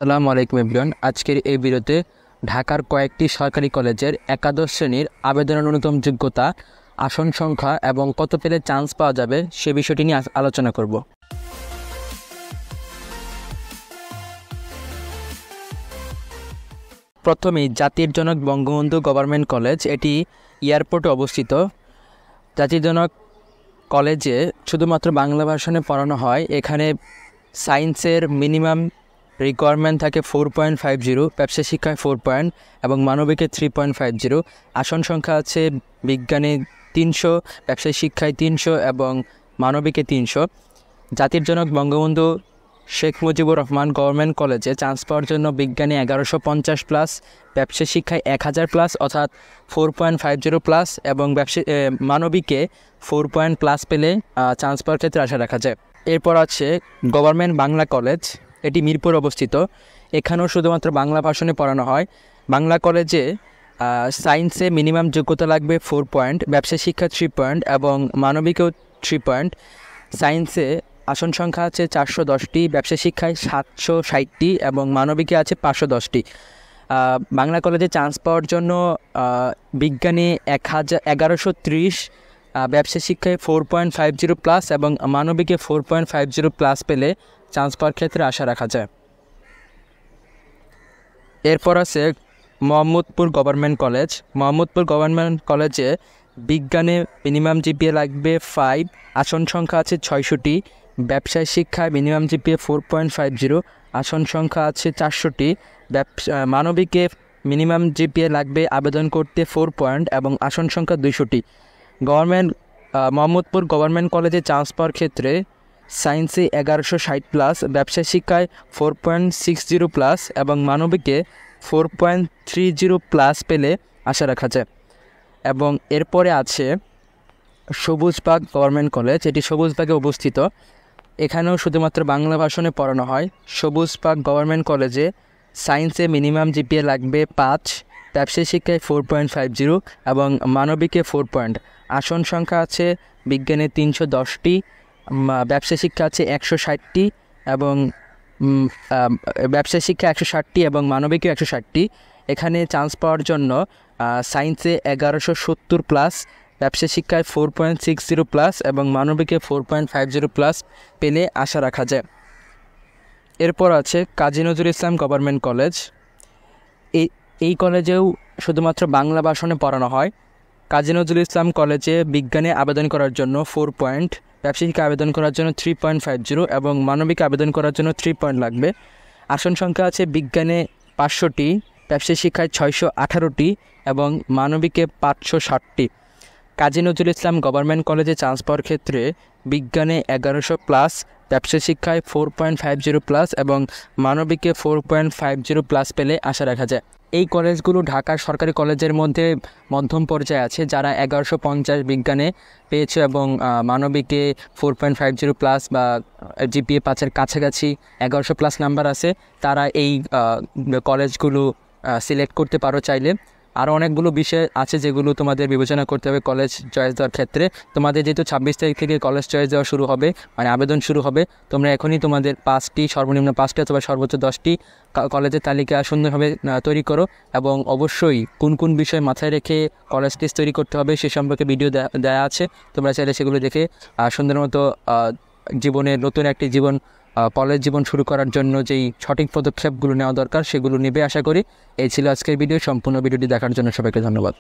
আসসালামু আলাইকুম এভরিওয়ান। আজকের এই ভিডিওতে ঢাকার কয়েকটি সরকারি কলেজের একাদশ শ্রেণীর আবেদনের ন্যূনতম যোগ্যতা, আসন সংখ্যা এবং কত পেলে চান্স পাওয়া যাবে সে বিষয়টি নিয়ে আলোচনা করব। প্রথমেই জাতির জনক বঙ্গবন্ধু গভর্নমেন্ট কলেজ, এটি এয়ারপোর্টে অবস্থিত। জাতির জনক কলেজে শুধুমাত্র বাংলা ভার্সনে পড়ানো হয়। এখানে সায়েন্সের মিনিমাম রিকোয়ারমেন্ট থাকে 4.50, ব্যবসা শিক্ষায় 4 পয়েন্ট এবং মানবিকে 3.50। আসন সংখ্যা আছে বিজ্ঞানে 300, ব্যবসায় শিক্ষায় 300 এবং মানবিকে 300। জাতির জনক বঙ্গবন্ধু শেখ মুজিবুর রহমান গভর্নমেন্ট কলেজে চান্স পাওয়ার জন্য বিজ্ঞানে 1150 প্লাস, ব্যবসা শিক্ষায় 1000 প্লাস অর্থাৎ 4.50 প্লাস এবং মানবিকে 4 পয়েন্ট প্লাস পেলে চান্স পাওয়ার ক্ষেত্রে আশা রাখা যায়। এরপর আছে গভর্নমেন্ট বাংলা কলেজ, এটি মিরপুর অবস্থিত। এখানেও শুধুমাত্র বাংলা ভার্সনে পড়ানো হয়। বাংলা কলেজে সায়েন্সে মিনিমাম যোগ্যতা লাগবে 4 পয়েন্ট, ব্যবসা শিক্ষা 3 পয়েন্ট এবং মানবিকেও 3 পয়েন্ট। সায়েন্সে আসন সংখ্যা আছে 410টি, ব্যবসা শিক্ষায় 760টি এবং মানবিকে আছে 510টি। বাংলা কলেজে চান্স পাওয়ার জন্য বিজ্ঞানে 1130, ব্যবসা শিক্ষায় 4.50 প্লাস এবং মানবিকে 4.50 প্লাস পেলে চান্স পাওয়ার ক্ষেত্রে আশা রাখা যায়। এরপর আছে Mohammadpur government college. Mohammadpur government কলেজে বিজ্ঞানে মিনিমাম জিপিএ লাগবে 5, আসন সংখ্যা আছে 600টি, ব্যবসায় শিক্ষায় মিনিমাম জিপিএ 4.50, আসন সংখ্যা আছে 400টি, মানবিকে মিনিমাম জিপিএ লাগবে আবেদন করতে 4 পয়েন্ট এবং আসন সংখ্যা 200টি। মোহাম্মদপুর গভর্নমেন্ট কলেজে চান্স পাওয়ার ক্ষেত্রে সায়েন্সে 1160 প্লাস, ব্যবসায় শিক্ষায় 4.60 প্লাস এবং মানবিকে 4.30 প্লাস পেলে আশা রাখা যায়। এবং এরপরে আছে সবুজবাগ গভর্নমেন্ট কলেজ, এটি সবুজবাগে অবস্থিত। এখানেও শুধুমাত্র বাংলা ভার্সনে পড়ানো হয়। সবুজবাগ গভর্নমেন্ট কলেজে সায়েন্সে মিনিমাম জিপিএ লাগবে 5, ব্যবসায় শিক্ষায় 4.50 এবং মানবিকে 4 পয়েন্ট। আসন সংখ্যা আছে বিজ্ঞানে 310টি, ব্যবসা শিক্ষা আছে 160টি এবং ব্যবসা শিক্ষা 160টি এবং মানবিকে 160টি। এখানে চান্স পাওয়ার জন্য সায়েন্সে 1170 প্লাস, ব্যবসা শিক্ষায় 4.60 প্লাস এবং মানবিকে 4.50 প্লাস পেলে আশা রাখা যায়। এরপর আছে কাজী নজরুল ইসলাম গভর্নমেন্ট কলেজ। এই কলেজেও শুধুমাত্র বাংলা ভার্সনে পড়ানো হয়। কাজী নজরুল ইসলাম কলেজে বিজ্ঞানে আবেদন করার জন্য 4 পয়েন্ট, ব্যবসা শিক্ষা আবেদন করার জন্য 3.50 এবং মানবিক আবেদন করার জন্য 3 পয়েন্ট লাগবে। আসন সংখ্যা আছে বিজ্ঞানে 500টি, ব্যবসায় শিক্ষায় 618টি এবং মানবিকে 560টি। কাজী নজরুল ইসলাম গভর্নমেন্ট কলেজে চান্স পাওয়ার ক্ষেত্রে বিজ্ঞানে 1100 প্লাস, ব্যবসা শিক্ষায় 4.50 প্লাস এবং মানবিকে 4.50 প্লাস পেলে আশা রাখা যায়। এই কলেজগুলো ঢাকার সরকারি কলেজের মধ্যে মধ্যম পর্যায়ে আছে। যারা 1150 বিজ্ঞানে পেয়েছে এবং মানবিকে 4.50 প্লাস বা জিপিএ 5-এর কাছাকাছি 1100 প্লাস নাম্বার আছে, তারা এই কলেজগুলো সিলেক্ট করতে পারো চাইলে। আরও অনেকগুলো বিষয় আছে যেগুলো তোমাদের বিবেচনা করতে হবে কলেজ চয়েস দেওয়ার ক্ষেত্রে। তোমাদের যেহেতু 26 তারিখ থেকে কলেজ চয়েস দেওয়া শুরু হবে, মানে আবেদন শুরু হবে, তোমরা এখনই তোমাদের 5টি, সর্বনিম্ন 5টি অথবা সর্বোচ্চ 10টি কলেজের তালিকা সুন্দরভাবে তৈরি করো এবং অবশ্যই কোন কোন বিষয় মাথায় রেখে কলেজ টেস্ট তৈরি করতে হবে সে সম্পর্কে ভিডিও দেওয়া আছে। তোমরা চাইলে সেগুলো দেখে সুন্দর মতো জীবনের নতুন একটি কলেজ জীবন শুরু করার জন্য যেই সঠিক পদক্ষেপগুলো নেওয়া দরকার সেগুলো নেবে আশা করি। এই ছিল আজকের ভিডিও। সম্পূর্ণ ভিডিওটি দেখার জন্য সবাইকে ধন্যবাদ।